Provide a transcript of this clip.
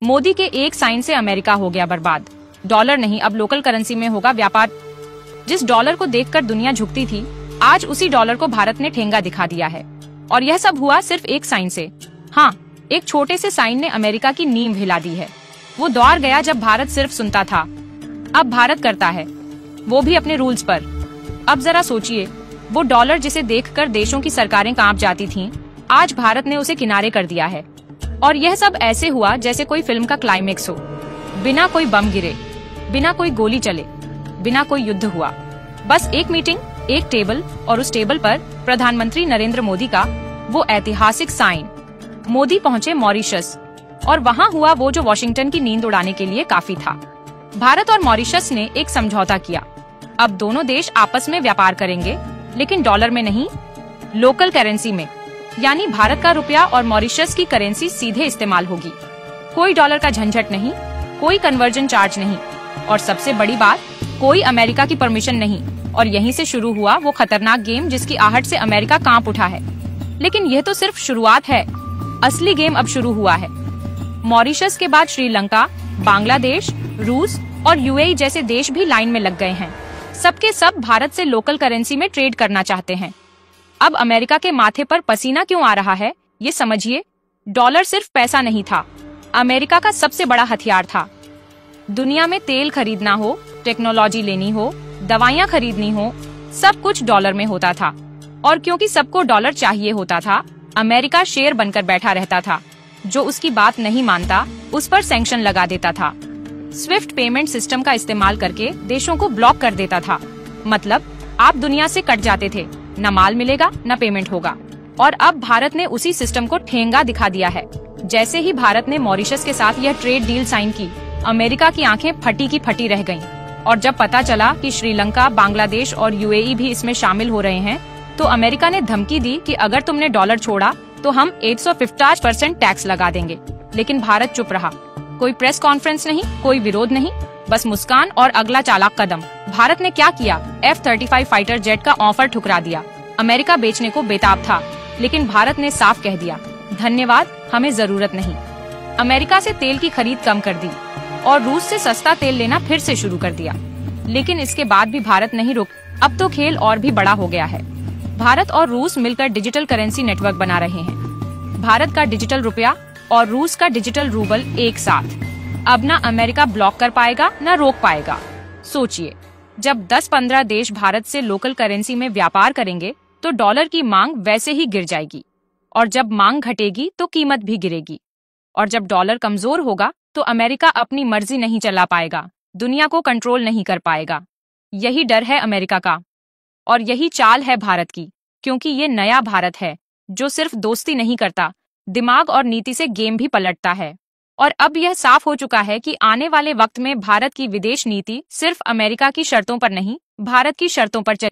मोदी के एक साइन से अमेरिका हो गया बर्बाद। डॉलर नहीं, अब लोकल करेंसी में होगा व्यापार। जिस डॉलर को देखकर दुनिया झुकती थी, आज उसी डॉलर को भारत ने ठेंगा दिखा दिया है। और यह सब हुआ सिर्फ एक साइन से। हाँ, एक छोटे से साइन ने अमेरिका की नींव हिला दी है। वो दौर गया जब भारत सिर्फ सुनता था, अब भारत करता है, वो भी अपने रूल्स पर। अब जरा सोचिए, वो डॉलर जिसे देखकर देशों की सरकारें कांप जाती थीं, आज भारत ने उसे किनारे कर दिया है। और यह सब ऐसे हुआ जैसे कोई फिल्म का क्लाइमेक्स हो। बिना कोई बम गिरे, बिना कोई गोली चले, बिना कोई युद्ध हुआ। बस एक मीटिंग, एक टेबल, और उस टेबल पर प्रधानमंत्री नरेंद्र मोदी का वो ऐतिहासिक साइन। मोदी पहुंचे मॉरिशस, और वहां हुआ वो जो वॉशिंगटन की नींद उड़ाने के लिए काफी था। भारत और मॉरिशस ने एक समझौता किया। अब दोनों देश आपस में व्यापार करेंगे, लेकिन डॉलर में नहीं, लोकल करेंसी में। यानी भारत का रुपया और मॉरिशस की करेंसी सीधे इस्तेमाल होगी। कोई डॉलर का झंझट नहीं, कोई कन्वर्जन चार्ज नहीं, और सबसे बड़ी बात, कोई अमेरिका की परमिशन नहीं। और यहीं से शुरू हुआ वो खतरनाक गेम जिसकी आहट से अमेरिका कांप उठा है। लेकिन यह तो सिर्फ शुरुआत है, असली गेम अब शुरू हुआ है। मॉरिशस के बाद श्रीलंका, बांग्लादेश, रूस और यूएई जैसे देश भी लाइन में लग गए हैं। सबके सब भारत से लोकल करेंसी में ट्रेड करना चाहते हैं। अब अमेरिका के माथे पर पसीना क्यों आ रहा है, ये समझिए। डॉलर सिर्फ पैसा नहीं था, अमेरिका का सबसे बड़ा हथियार था। दुनिया में तेल खरीदना हो, टेक्नोलॉजी लेनी हो, दवाइयाँ खरीदनी हो, सब कुछ डॉलर में होता था। और क्योंकि सबको डॉलर चाहिए होता था, अमेरिका शेर बनकर बैठा रहता था। जो उसकी बात नहीं मानता, उस पर सैंक्शन लगा देता था। स्विफ्ट पेमेंट सिस्टम का इस्तेमाल करके देशों को ब्लॉक कर देता था। मतलब आप दुनिया से कट जाते थे, न माल मिलेगा न पेमेंट होगा। और अब भारत ने उसी सिस्टम को ठेंगा दिखा दिया है। जैसे ही भारत ने मॉरिशस के साथ यह ट्रेड डील साइन की, अमेरिका की आंखें फटी की फटी रह गईं। और जब पता चला कि श्रीलंका, बांग्लादेश और यूएई भी इसमें शामिल हो रहे हैं, तो अमेरिका ने धमकी दी कि अगर तुमने डॉलर छोड़ा तो हम 150% टैक्स लगा देंगे। लेकिन भारत चुप रहा। कोई प्रेस कॉन्फ्रेंस नहीं, कोई विरोध नहीं, बस मुस्कान और अगला चालाक कदम। भारत ने क्या किया? F-35 फाइटर जेट का ऑफर ठुकरा दिया। अमेरिका बेचने को बेताब था, लेकिन भारत ने साफ कह दिया, धन्यवाद, हमें जरूरत नहीं। अमेरिका से तेल की खरीद कम कर दी और रूस से सस्ता तेल लेना फिर से शुरू कर दिया। लेकिन इसके बाद भी भारत नहीं रुक। अब तो खेल और भी बड़ा हो गया है। भारत और रूस मिलकर डिजिटल करेंसी नेटवर्क बना रहे हैं। भारत का डिजिटल रुपया और रूस का डिजिटल रूबल एक साथ। अब ना अमेरिका ब्लॉक कर पाएगा न रोक पाएगा। सोचिए, जब 10-15 देश भारत से लोकल करेंसी में व्यापार करेंगे तो डॉलर की मांग वैसे ही गिर जाएगी। और जब मांग घटेगी तो कीमत भी गिरेगी। और जब डॉलर कमजोर होगा तो अमेरिका अपनी मर्जी नहीं चला पाएगा, दुनिया को कंट्रोल नहीं कर पाएगा। यही डर है अमेरिका का, और यही चाल है भारत की। क्योंकि ये नया भारत है जो सिर्फ दोस्ती नहीं करता, दिमाग और नीति से गेम भी पलटता है। और अब यह साफ हो चुका है कि आने वाले वक्त में भारत की विदेश नीति सिर्फ अमेरिका की शर्तों पर नहीं, भारत की शर्तों पर चलेगी।